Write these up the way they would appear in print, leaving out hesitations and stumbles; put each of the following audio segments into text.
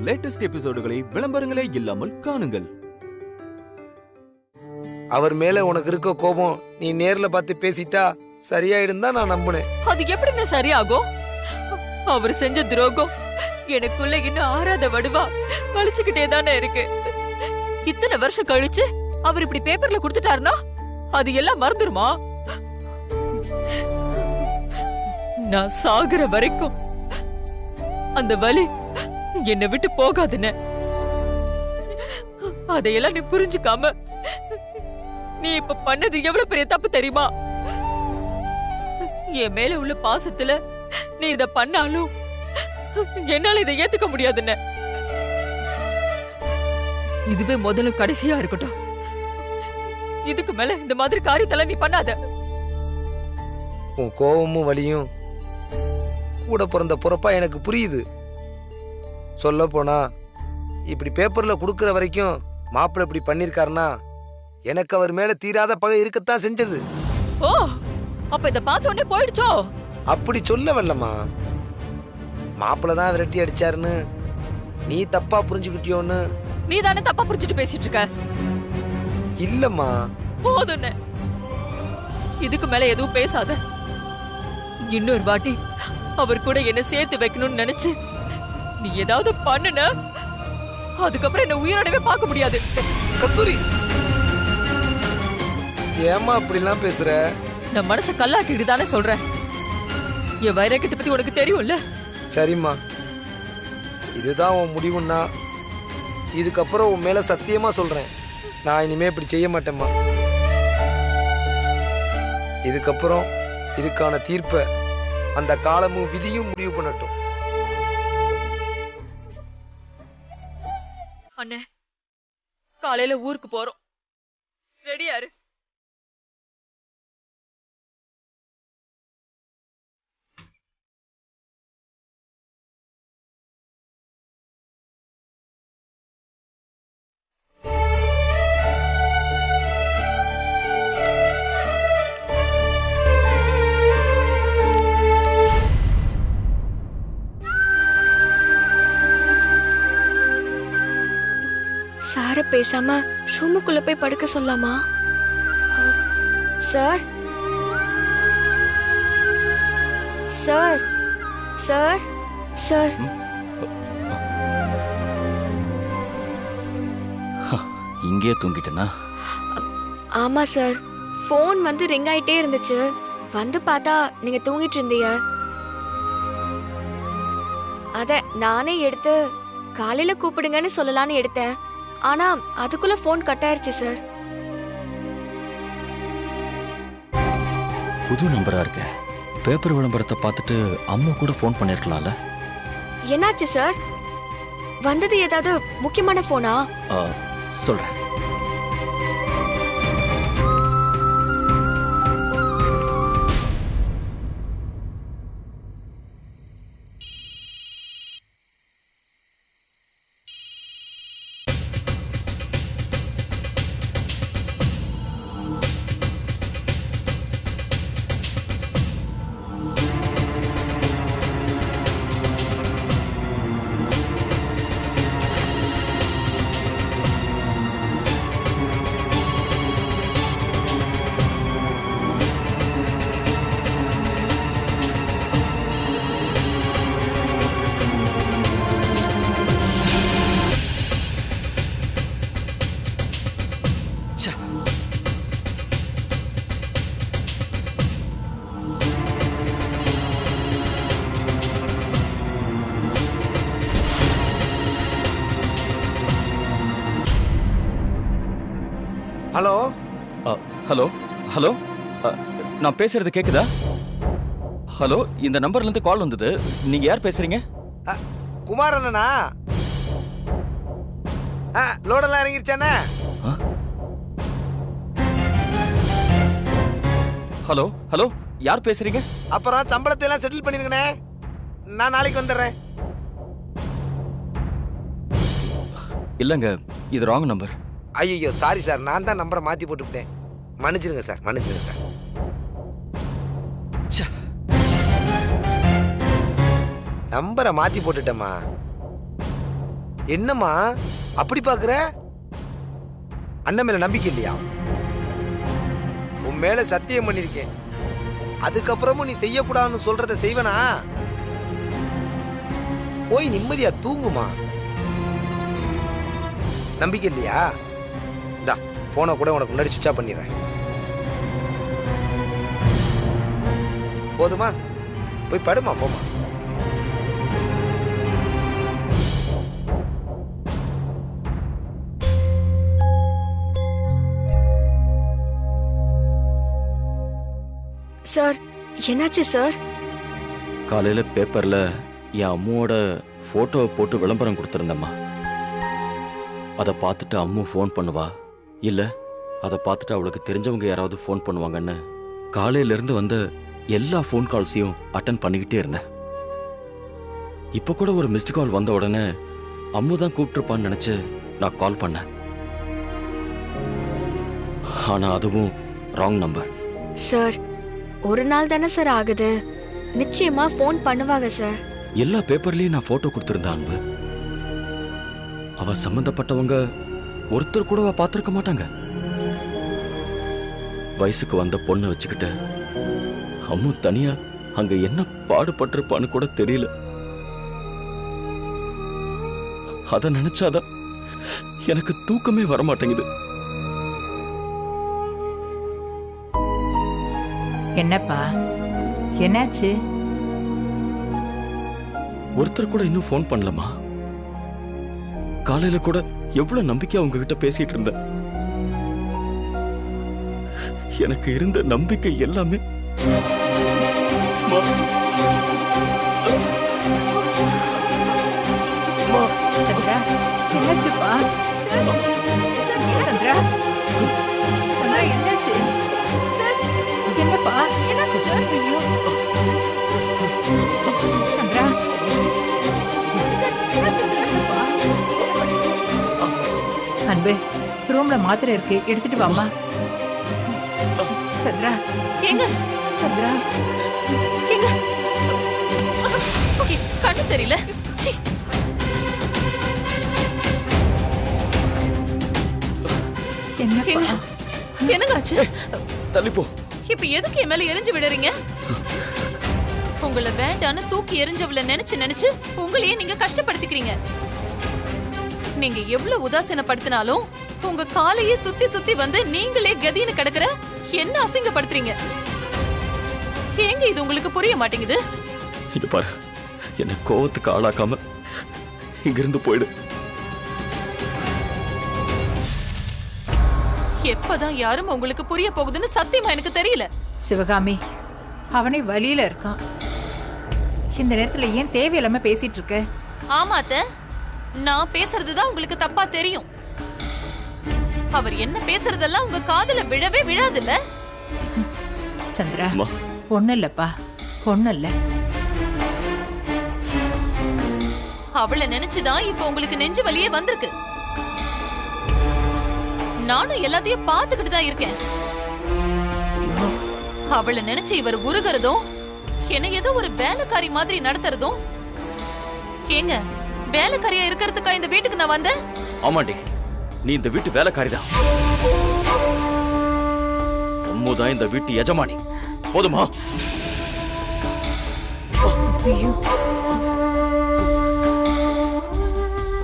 Latest எபிசோடுகளை விளம்பரங்களே இல்லாமல் காணுங்கள். அவர் மேல உனக்கு இருக்க கோபம் நீ நேர்ல பார்த்து பேசிட்டா சரியாயிடும் தான் நான் நம்புனேன். அது எப்படின்னு சரியாகும்? அவர் செஞ்ச துரோகம் எனக்குள்ள இன்னும் ஆறாத வடுவா வலிச்சுக்கிட்டே தானே இருக்கு. இத்தனை வருஷம் கழிச்சு அவர் இப்படி பேப்பர்ல கொடுத்துட்டாருன்னா அது எல்லாம் மறந்துருமா? நான் சாகுற வரைக்கும் அந்த வலி என்னை விட்டு போகாதுன்னு அதையெல்லாம் நீ புரிஞ்சுக்காம நீ இப்ப பண்ணது எவ்வளவு பெரிய தப்பு தெரியுமா? என் மேல உள்ள பாசத்துல நீ இத பண்ணாலும் என்னால இதை ஏத்துக்க முடியாதுன்னு. இதுவே முதல்ல கடைசியா இருக்கட்டும். இதுக்கு மேல இந்த மாதிரி காரியத்தெல்லாம் நீ பண்ணாத. உன் கோபமும் வலியும் கூட பிறந்த பொறப்பா எனக்கு புரியுது. சொல்ல போனா இப்படி பேப்பர்ல கொடுக்கற வரைக்கும் மாப்பிள்ள இப்படி பண்ணிருக்காருன்னா எனக்கு அவர் மேல தீராத பகை இருக்கத்தான் செஞ்சது. ஓ, அப்ப இத பார்த்த உடனே போயிடுச்சோ? அப்படி சொல்ல வரலம்மா. மாப்பிள்ள தான் விரட்டி அடிச்சாருன்னு நீ தப்பா புரிஞ்சுக்கிட்டியோன்னு. நீ தானே தப்பா புரிஞ்சுட்டு பேசிட்டு இருக்க. இல்லம்மா, போதுன்னு இதுக்கு மேல எதுவும் பேசாத. இன்னொரு வாட்டி அவர் கூட என்ன சேர்த்து வைக்கணும்னு நினைச்சு நீ ஏதாவது பண்ணுன அதுக்கப்புறம் என்ன உயிரோடவே பார்க்க முடியாது. கஸ்தூரி, ஏமா அப்படிலாம் பேசுற? நான் மனச கல்லாக்கிட்டு தானே சொல்றேன். என் வைரக்கத்தை பத்தி உனக்கு தெரியும்ல. சரிம்மா, இதுதான் உன் முடிவுன்னா இதுக்கப்புறம் உன் மேல சத்தியமா சொல்றேன், நான் இனிமே இப்படி செய்ய மாட்டேம்மா. இதுக்கப்புறம் இதுக்கான தீர்ப்பை அந்த காலமும் விதியும் முடிவு பண்ணட்டும். அண்ணே, காலையில ஊருக்கு போறோம். ரெடியாரு? சார பேசாம ரூமுக்குள்ள போய் படுக்க சொல்லாமா? சார் சார் சார் சார் இங்கே தூங்கிட்டேனா? ஆமா சார், போன் வந்து ரிங் ஆயிட்டே இருந்துச்சு. வந்து பார்த்தா நீங்க தூங்கிட்டு இருந்தீங்க. அத நானே எடுத்து காலையில கூப்பிடுங்கன்னு சொல்லலான்னு எடுத்தேன். ஆனா அதுக்குள்ள போன் கட் ஆயிருச்சு சார். புது நம்பரா இருக்க. பேப்பர் விளம்பரத்தை பார்த்துட்டு அம்மா கூட ஃபோன் பண்ணிருக்கலாம்ல. என்னாச்சு சார்? வந்தது ஏதாவது முக்கியமான போனா? சொல்றேன். ஹலோ ஹலோ ஹலோ, நான் பேசுறது கேக்குதா? ஹலோ, இந்த நம்பர்ல இருந்து கால் வந்தது. நீங்க யார் பேசுறீங்க? குமார் அண்ணனா? லோடெல்லாம் இறங்கிருச்சானே? ஹலோ ஹலோ, யார் பேசுறீங்க? அப்புறம் சம்பளத்தை எல்லாம் செட்டில் பண்ணிருக்கனே, நான் நாளைக்கு வந்துடுறேன். இல்லங்க, இது ராங் நம்பர். ஐயோ சாரி சார், நான் தான் நம்பரை மாற்றி போட்டுவிட்டேன். மன்னிச்சிருங்க சார், மன்னிச்சிருங்க சார். நம்பரை மாற்றி போட்டுட்டேம்மா. என்னம்மா அப்படி பாக்குற? அண்ணன் மேல நம்பிக்கை இல்லையா? உன் மேல சத்தியம் பண்ணிருக்கேன், அதுக்கப்புறமும் நீ செய்யக்கூடாதுன்னு சொல்றத செய்வனா? போய் நிம்மதியா தூங்குமா. நம்பிக்கை இல்லையா? இந்தா போனை கூட உனக்கு முன்னாடி சுவிட்ச் ஆஃப் பண்ணிடுறேன். போதுமா? போய் படுமா, போமா. சார், என்னாச்சு சார்? காலையில பேப்பர்ல என் அம்முவோட போட்டோவை போட்டு விளம்பரம் கொடுத்திருந்தம்மா. அதை பார்த்துட்டு அம்மு ஃபோன் பண்ணுவா, இல்ல அதை பார்த்துட்டு அவளுக்கு தெரிஞ்சவங்க யாராவது ஃபோன் பண்ணுவாங்கன்னு காலையில இருந்து வந்த எல்லா ஃபோன் கால்ஸையும் அட்டன் பண்ணிக்கிட்டே இருந்தேன். இப்போ கூட ஒரு மிஸ்டு கால் வந்த உடனே அம்மு தான் கூப்பிட்டுருப்பான்னு நினைச்சு நான் கால் பண்ணேன். ஆனா அதுவும் ராங் நம்பர். சார், ஒரு நாள் தானே சார் ஆகுது, நிச்சயமா ஃபோன் பண்ணுவாங்க சார். எல்லா பேப்பர்லயும் நான் போட்டோ கொடுத்திருந்தேன் அன்பு. அவ சம்பந்தப்பட்டவங்க ஒருத்தர் கூடவா பார்த்திருக்க மாட்டாங்க. வயசுக்கு வந்த பொண்ணை வச்சுக்கிட்டு அம்மு தனியா அங்க என்ன பாடுபட்டிருப்பான்னு கூட தெரியல. அத நினைச்சாதான் எனக்கு தூக்கமே வரமாட்டேங்குது. என்னப்பா, என்னாச்சு? ஒருத்தர் கூட இன்னும் ஃபோன் பண்ணலமா. காலையில கூட எவ்வளவு நம்பிக்கையா உங்ககிட்ட பேசிட்டு இருந்தேன். எனக்கு இருந்த நம்பிக்கை எல்லாமே சந்திரா, என்னாச்சுப்பா? சந்திரா, சந்திரா, என்னாச்சு? என்னப்பா, என்னாச்சு சார்? ஐயோ சந்திரா, அன்பு, ரூம்ல மாத்திரை இருக்கு, எடுத்துட்டு வாமா. சந்திரா, எங்க சந்திரா, எங்க கண்ணு தெரியல. சீ. என்னப்பா? என்னங்க ஆச்சு? தள்ளிப்போ. இப்ப எதுக்கு என் மேல எரிஞ்சு விடுறீங்க? உங்களை வேண்டான்னு தூக்கி எரிஞ்சவள நினைச்சு நினைச்சு உங்களையே நீங்க கஷ்டப்படுத்திக்கிறீங்க. நீங்க எவ்வளவு உதாசீனப்படுத்தினாலும் உங்க காலையே சுத்தி சுத்தி வந்து நீங்களே கதின்னு கிடக்குற என்ன அசிங்கப்படுத்துறீங்க. ஏங்க இது உங்களுக்கு புரிய மாட்டேங்குது? இது பாரு, என்ன கோவத்துக்கு ஆளாக்காம இங்கிருந்து போயிடு. எப்பதான் யாரும் உங்களுக்கு புரிய போகுதுன்னு சத்தியமா எனக்கு தெரியல. சிவகாமி, அவனே வழியில இருக்கான். இந்த நேரத்துல ஏன் தேவையில்லாம பேசிட்டு இருக்க? ஆமா அத்தை, நான் பேசுறதுதான் உங்களுக்கு தப்பா தெரியும். அவர் என்ன பேசுறதெல்லாம் உங்க காதுல விழவே விழாதுல்ல. சந்திரா, அம்மா. ஒண்ணு இல்லப்பா, ஒண்ணு இல்ல. அவளை நினைச்சுதான் இப்ப உங்களுக்கு நெஞ்சு வலியே வந்திருக்கு. நானும் எல்லாத்தையும் பார்த்துக்கிட்டு தான் இருக்கேன். அவளை நினைச்சு இவர் உருகிறதும் என்ன ஏதோ ஒரு வேலைக்காரி மாதிரி நடத்துறதும். ஏங்க, வேலைக்காரியா இருக்கிறதுக்கா இந்த வீட்டுக்கு நான் வந்தேன்? ஆமாண்டி, நீ இந்த வீட்டு வேலைக்காரிதான். அம்முதான் இந்த வீட்டு எஜமானி. போதுமா?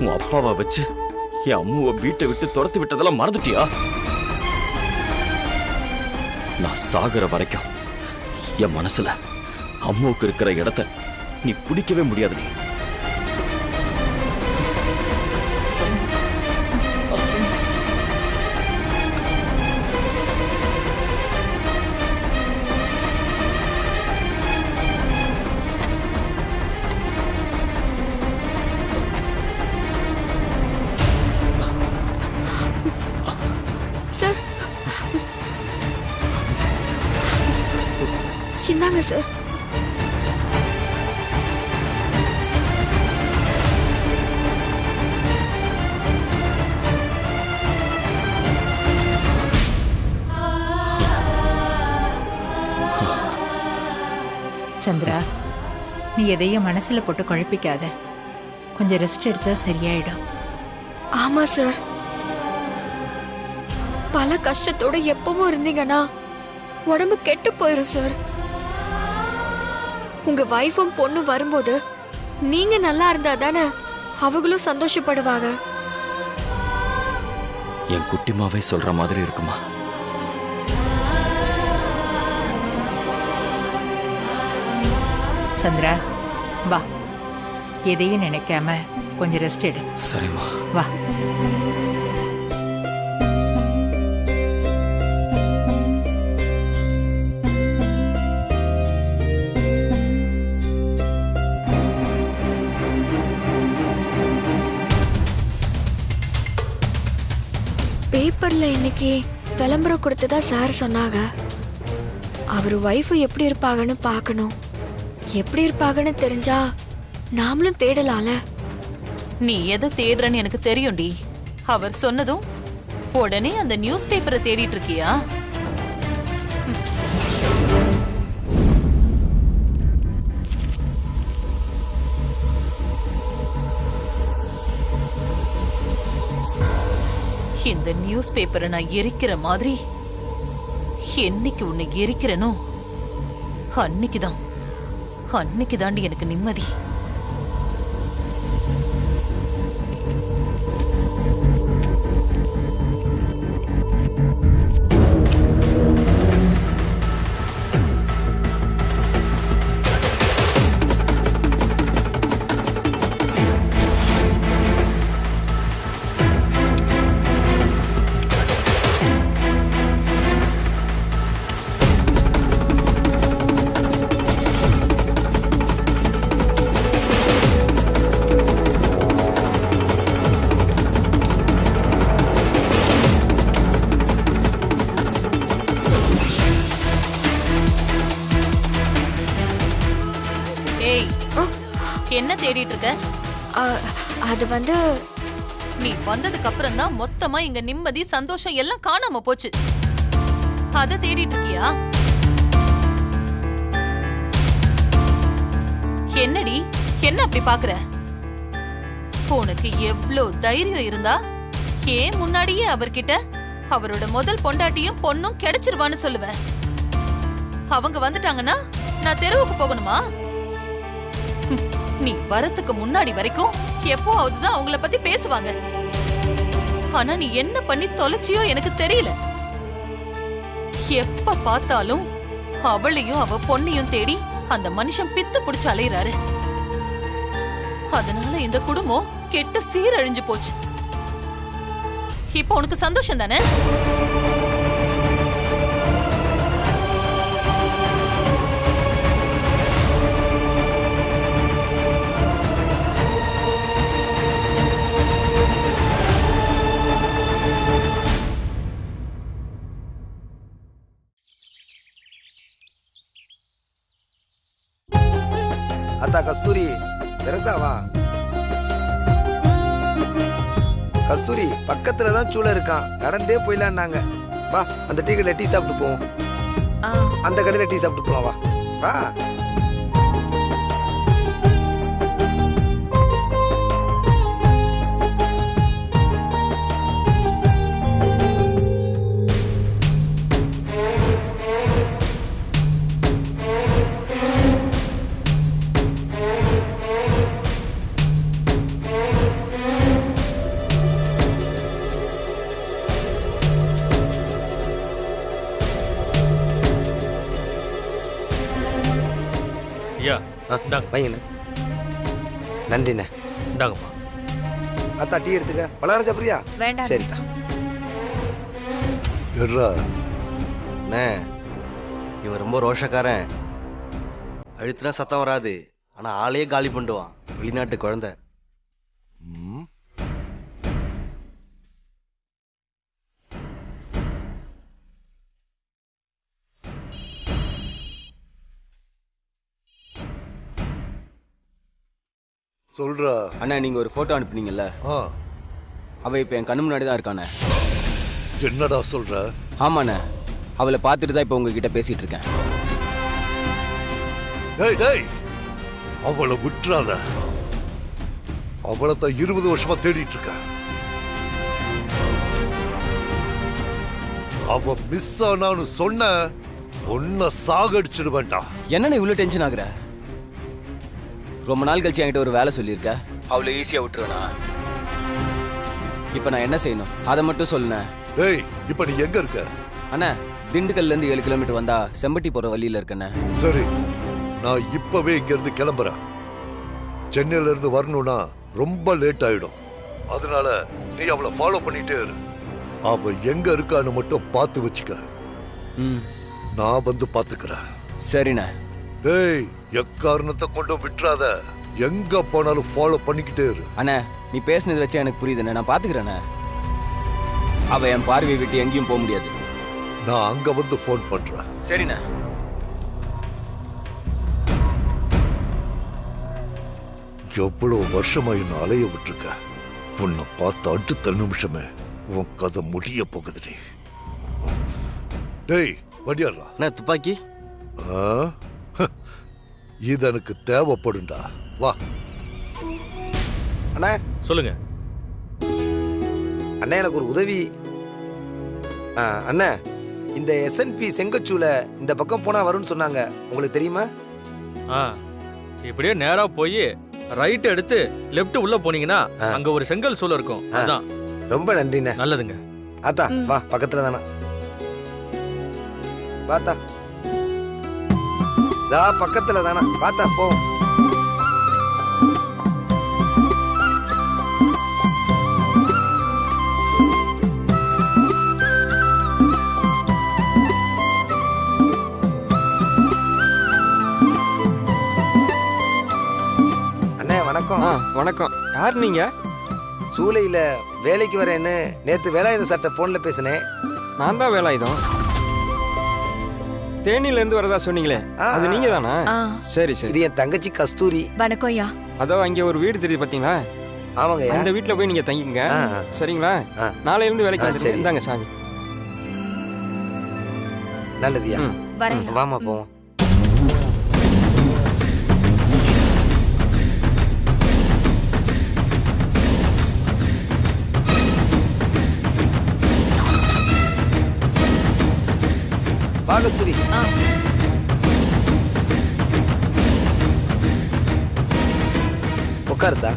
உன் அப்பாவை வச்சு என் அம்முவை வீட்டை விட்டு துரத்து விட்டதெல்லாம் மறந்துட்டியா? நான் சாகுற வரைக்கும் என் மனசுல அம்முவுக்கு இருக்கிற இடத்தை நீ பிடிக்கவே முடியாது. நீ சார், இந்தாங்க சார். சந்திரா, நீ எதையும் மனசுல போட்டு குழப்பிக்காத. கொஞ்சம் ரெஸ்ட் எடுத்தா சரியாயிடும். ஆமா சார், பல கஷ்டத்தோட எப்பவும் இருந்தீங்கன்னா உடம்பு கெட்டு போயிரும் சார். உங்க வைஃபும் பொண்ணு வரும்போது நீங்க நல்லா இருந்தா தானே அவங்களும் சந்தோஷப்படுவாங்க. என் குட்டிமாவே சொல்ற மாதிரி இருக்குமா? சந்திரா, வா, எதையும் நினைக்காம கொஞ்சம் ரெஸ்ட் எடு. சரிம்மா. வா. பேப்பர்ல இன்னைக்கு விளம்பரம் கொடுத்ததா சார் சொன்னாங்க. அவர் வைஃப் எப்படி இருப்பாங்கன்னு பார்க்கணும். எப்படி இருப்பாங்கன்னு தெரிஞ்சா நாமளும் தேடலாம்ல. நீ எதை தேடுறன்னு எனக்கு தெரியும்டி. அவர் சொன்னதும் உடனே அந்த நியூஸ் பேப்பரை தேடிட்டு இருக்கியா? இந்த நியூஸ் பேப்பரை நான் எரிக்கிற மாதிரி என்னைக்கு உன்னை எரிக்கிறனோ அன்னைக்கு தாண்டி எனக்கு நிம்மதி. ஏய், என்ன தேடிட்டு இருக்க? அது வந்து நீ வந்ததுக்கு அப்புறம் தான் மொத்தமா இங்க நிம்மதி சந்தோஷம் எல்லாம் காணாம போச்சு. அத தேடிட்டு இருக்கியா? என்னடி, என்ன அப்படி பாக்குற? உனக்கு எவ்ளோ தைரியம் இருந்தா ஏன் முன்னாடியே அவர்கிட்ட அவரோட முதல் பொண்டாட்டியும் பொண்ணும் கிடைச்சிருவான்னு சொல்லுவ? அவங்க வந்துட்டாங்கன்னா நான் தெருவுக்கு போகணுமா? நீ வரத்துக்கு முன்னாடி வரைக்கும் எப்போவாவதுதான் அவங்கள பத்தி பேசுவாங்க. ஆனா நீ என்ன பண்ணி தொலைச்சியோ எனக்கு தெரியல. எப்ப பார்த்தாலும் அவளையும் அவ பொண்ணையும் தேடி அந்த மனுஷன் பித்து புடிச்சு அலையிறாரு. அதனால இந்த குடும்பம் கெட்டு சீரழிஞ்சு போச்சு. இப்போ உனக்கு சந்தோஷம் தானே? அத்தா கஸ்தூரி, பெருசாவா? கஸ்தூரி, பக்கத்துல தான் சூளை இருக்கான், நடந்தே போயிடலான்னாங்க. வா, அந்த டீ கடையில் டீ சாப்பிட்டு போவோம். அந்த கடையில் டீ சாப்பிட்டு போவோம். வா வா. ஐயா, வைங்கண்ணே. நன்றிண்ணே. இந்தாங்கப்பா. அத்தா டீ எடுத்துக்க. பலகாரம் சாப்பிட்றியா? வேண்டாம். சரிக்கா. அண்ணே, இவன் ரொம்ப ரோஷக்காரன். அழுத்துனா சத்தம் வராது, ஆனா ஆளையே காலி பண்ணுவான். வெளிநாட்டு குழந்தை. சொல்றா அண்ணா, நீங்க ஒரு போட்டோ அனுப்புனீங்கல்ல, அவ இப்ப என் கண்ணு முன்னாடி தான் இருக்கானே. என்னடா சொல்ற? ஆமாண்ணே, அவளை பார்த்துட்டு தான் இப்ப உங்ககிட்ட பேசிட்டு இருக்கேன். டேய் டேய், அவளை விட்டுறாத. அவளை தான் 20 வருஷமா தேடிட்டு இருக்க. அவ மிஸ் ஆனான்னு சொன்ன ஒன்ன சாகடிச்சிட வேண்டாம். என்னன்னு இவ்வளவு டென்ஷன் ஆகுற? ரொம்ப நாள் கழிச்சு என்கிட்ட ஒரு வேலை சொல்லியிருக்க, அவ்வளோ ஈஸியா விட்டுருவேனா? இப்ப நான் என்ன செய்யணும் அதை மட்டும் சொல்லுன. டேய், இப்ப நீ எங்க இருக்க? அண்ணா, திண்டுக்கல்ல இருந்து 7 கிலோமீட்டர் வந்தா செம்பட்டி போற வழியில இருக்கண்ணே. சரி, நான் இப்பவே இங்க இருந்து கிளம்புறேன். சென்னையில இருந்து வரணும்னா ரொம்ப லேட் ஆயிடும். அதனால நீ அவளை ஃபாலோ பண்ணிட்டே இரு. அவ எங்க இருக்கான்னு மட்டும் பார்த்து வச்சுக்க. நான் வந்து பாத்துக்கிறேன். சரிண்ணே. டேய், எக்காரணத்தை கொண்டு விட்டுறாத. எங்க போனாலும் ஃபாலோ பண்ணிக்கிட்டே இரு. அண்ணா, நீ பேசுனது வச்சு எனக்கு புரியுதுண்ணே, நான் பாத்துக்கிறேண்ணே. அவ என் பார்வையை விட்டு எங்கேயும் போக முடியாது. நான் அங்க வந்து போன் பண்றேன். சரிண்ணே. எவ்வளவு வருஷமா என்ன அலைய விட்டுருக்க. உன்னை பார்த்த அடுத்த நிமிஷமே உன் கதை முடிய போகுதுடி. டேய், வண்டியாடுறா. அண்ணா, துப்பாக்கி இது எனக்கு தேவைப்படுண்டா. வா. அண்ணா சொல்லுங்க. அண்ணா, எனக்கு ஒரு உதவி. அண்ணா, இந்த SNP செங்கச்சூல இந்த பக்கம் போனா வரும்னு சொன்னாங்க, உங்களுக்கு தெரியுமா? இப்படியே நேரா போய் ரைட் எடுத்து லெஃப்ட் உள்ள போனீங்கன்னா அங்க ஒரு செங்கல் சூளை இருக்கும். அதான். ரொம்ப நன்றிண்ணே. நல்லதுங்க. ஆத்தா வா, பக்கத்துல தானா? பாத்தா பக்கத்துல தானா? பாத்தா போ. அண்ணே வணக்கம். வணக்கம். யார் நீங்க? சூளையில வேலைக்கு வரேன்னு நேத்து வேலாயுத சட்ட போன்ல பேசினேன். நான் தான் வேலாயுதம். தேனில இருந்து வரதா சொன்னீங்களே, அது நீங்க தானா? சரி சரி. இது என் தங்கச்சி கஸ்தூரி. வணக்கம் ஐயா. அதோ அங்கே ஒரு வீடு தெரியுது பாத்தீங்களா? ஆமாங்க. அந்த வீட்டுல போய் நீங்க தங்கிங்க. சரிங்களா? நாளையில இருந்து வேலைக்கு வந்து இந்தாங்க சாமி. நல்லதுயா. வரேன். வாமா போவோம். பாகஸ்துரி, உட்காருதா.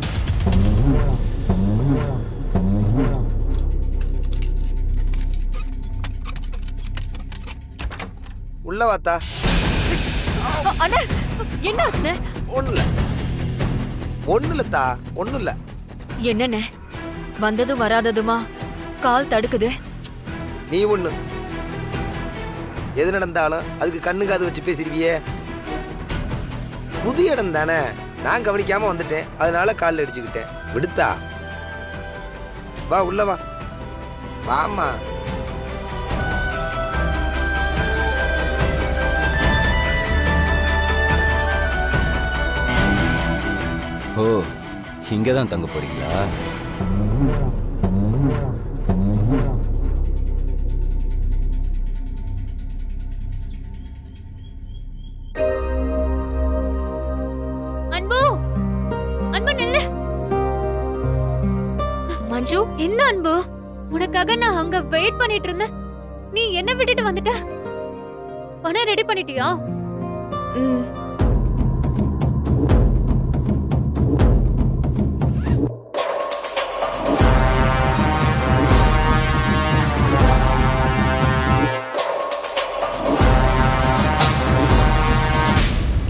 உள்ள வாத்தா. அண்ணா, என்ன ஆச்சுண்ணே? ஒண்ணுலத்தா, ஒண்ணுல. என்னண்ணே, வந்ததும் வராததுமா கால் தடுக்குது. நீ ஒண்ணு எது நடந்தாலும் அதுக்கு கண்ணு காது வச்சு பேசிருவியே. புது இடம் தானே, நான் கவனிக்காம வந்துட்டேன், அதனால காலில் அடிச்சுக்கிட்டேன். விடுத்தா வா, உள்ள வா. வாமா. ஓ, இங்கதான் தங்க போறீங்களா? மஞ்சு, என்ன அன்பு? உனக்காக நான் அங்க வெயிட் பண்ணிட்டு இருந்தேன், நீ என்ன விட்டுட்டு வந்துட்ட. பணம் ரெடி பண்ணிட்டியா?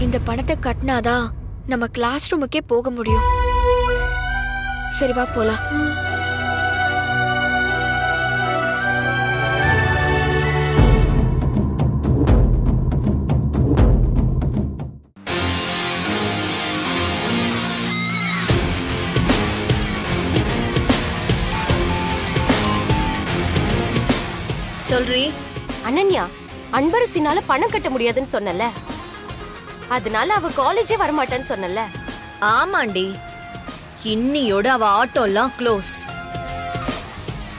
இந்த பணத்தை கட்டினாதான் நம்ம கிளாஸ் ரூமுக்கே போக முடியும். சரி வா போலாம். சொல்றி. அனன்யா, அன்பரசினால பணம் கட்ட முடியாதுன்னு சொன்னல, அதனால அவ காலேஜே வரமாட்டான்னு சொன்னல. ஆமாண்டி, இன்னியோட அவ ஆட்டோ எல்லாம் க்ளோஸ்.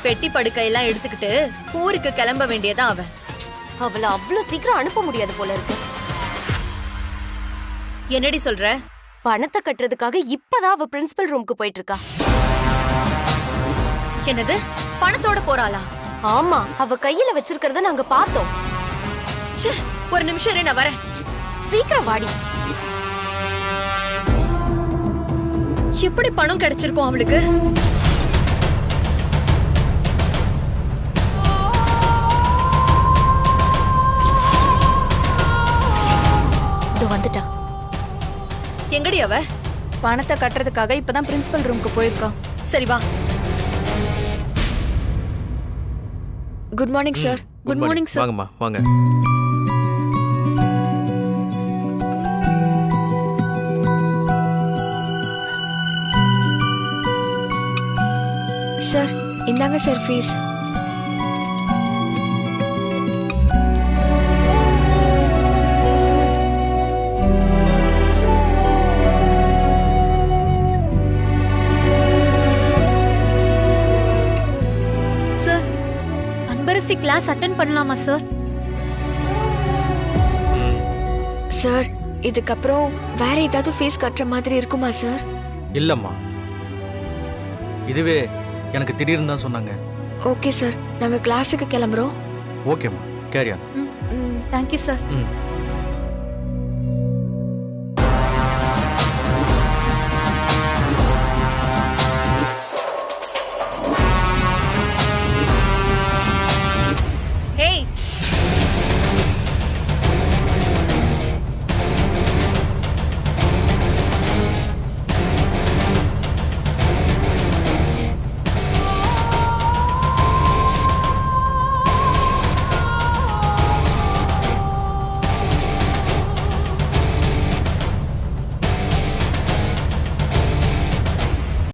பெட்டி படுக்கையெல்லாம் எடுத்துக்கிட்டு ஊருக்கு கிளம்ப வேண்டியதா அவ. அவளை அவ்வளவு சீக்கிரம் அனுப்ப முடியாது போல இருக்கு. என்னடி சொல்ற? பணத்தை கட்டுறதுக்காக இப்பதான் அவ பிரின்சிபல் ரூமுக்கு போயிட்டு இருக்கா. என்னது பணத்தோட போறாளா? ஆமா, அவ கையில வச்சிருக்கிறத நாங்க பார்த்தோம். ச்சே, ஒரு நிமிஷம் இரு, நான் வரேன். சீக்கிரம் வாடி. எப்படி பணம் கிடைச்சிருக்கும் அவளுக்கு? வந்துட்டா. எங்கடி அவ? பணத்தை கட்டுறதுக்காக இப்பதான் பிரின்சிபல் ரூமுக்கு போயிருக்கா. சரி வா. Good morning sir. Good morning sir. வாங்கம்மா வாங்க. சார் இந்தாங்க சார் ஃபீஸ். கிளாஸ் அட்டெண்ட் பண்ணலாமா சார்? சார் இதுக்கப்புறம் வேற ஏதாவது ஃபீஸ் கட்டுற மாதிரி இருக்குமா சார்? இல்லம்மா, இதுவே எனக்கு திடீர்னு தான் சொன்னாங்க. ஓகே சார், நாங்க கிளாஸுக்கு கிளம்புறோம். ஓகேம்மா, கேரி ஆன். Thank you sir.